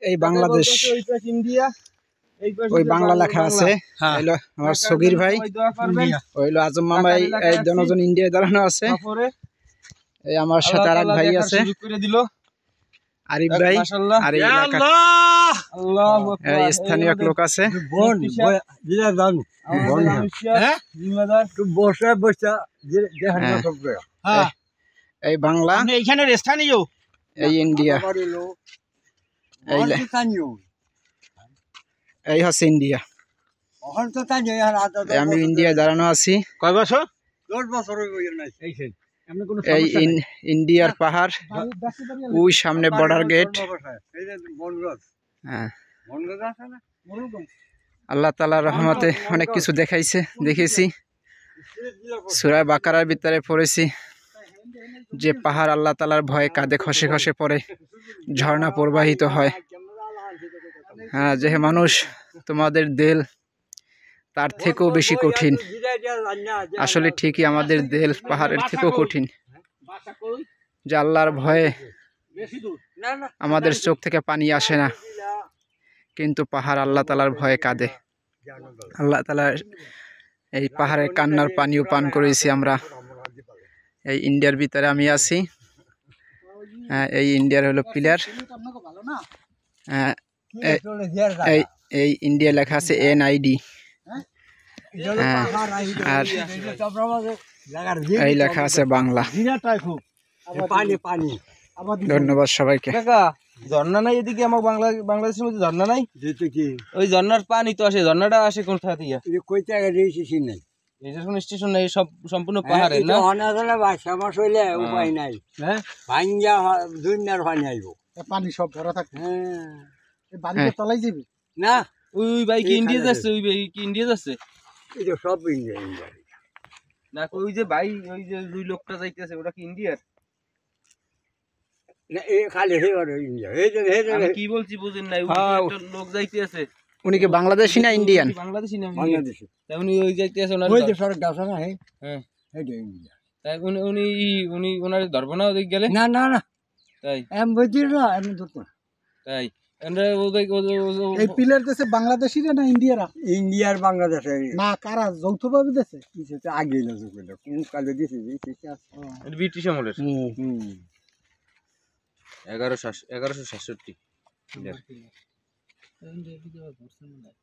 এই বাংলাদেশ ইন্ডিয়া ওই বাংলা লেখা আছে হইলো আমার সগির ভাই হইলো আজম মামা এই দনজন ইন্ডিয়ায় দাঁড়ানো আছে এই আমার সাথে আরেক ভাই আছে আরিফ ভাই আর এই এলাকার এই স্থানীয় এক লোক আছে এই বাংলা এইখানে স্থানীয় এই ইন্ডিয়া এই হচ্ছে ইন্ডিয়া আমি ইন্ডিয়ায় দাঁড়ানো আছি কয় বছর? 10 বছর এই ইন্ডিয়ার পাহাড় ওই সামনে বর্ডার গেট আল্লাহ তাআলার রহমতে অনেক কিছু দেখেছি সূরা বাকারার ভিতরে পড়েছি যে পাহাড় আল্লাহ তাআলার ভয়ে কাঁদে খসে খসে পড়ে ঝর্ণা প্রবাহিত হয় হ্যাঁ যে মানুষ তোমাদের দিল তার থেকেও বেশি কঠিন আসলে ঠিকই আমাদের দিল পাহাড়ের থেকেও কঠিন যে আল্লাহর ভয়ে আমাদের চোখ থেকে পানি আসে না কিন্তু পাহাড় আল্লাহ তাআলার ভয়ে কাঁদে আল্লাহ তাআলার এই পাহাড়ের কান্নার পানিও পান করেছি আমরা এই ইন্ডিয়ার ভিতরে আমি আছি এই ইন্ডিয়ার হলো পিলার এই ইন্ডিয়া লেখা আছে NID আর এই লেখা আছে বাংলা ধন্যবাদ সবাইকে ঝর্ণা নাই এদিকে আমার বাংলাদেশের মধ্যে ঝর্ণা নাই ওই ঝর্ণার পানি তো আসে ঝর্ণাটা আসে কোথা থেকে কোন স্টেশন নাই সব সম্পূর্ণ পাহাড়ে না উপায় নাই ভাঙ্গা দুনিয়ার পানি আইব পানি সব ভরা থাকে তলাই যাবি না ওই ভাই কি ইন্ডিয়া যাচ্ছে ওই ভাই কি ইন্ডিয়া যাচ্ছে এই যে সব ইন্ডিয়া না ওই যে ভাই ওই যে দুই লোকটা যাইতেছে ওটা কি ইন্ডিয়ার না এই খালি ইন্ডিয়া আমি কি বলছি বুঝেন নাই ওই একটা লোক যাইতেছে উনি কি বাংলাদেশি না ইন্ডিয়ান বাংলাদেশি না বাংলাদেশি তাই উনি ওই যাইতেছে ওনার ওই যে সরকার গাছা না হ্যাঁ হ্যাঁ ইন্ডিয়া তাই উনি ওনার ধরবো না ওদিক গেলে না না না তাই এম বুঝির না এম ধরতো না তাই এই পিলার দেশে বাংলাদেশি না ইন্ডিয়ারা ইন্ডিয়ার বাংলাদেশে না কারা যৌথভাবে দেশে কিছু আগে না কোন কালে দিছে ব্রিটিশ আমলের 1167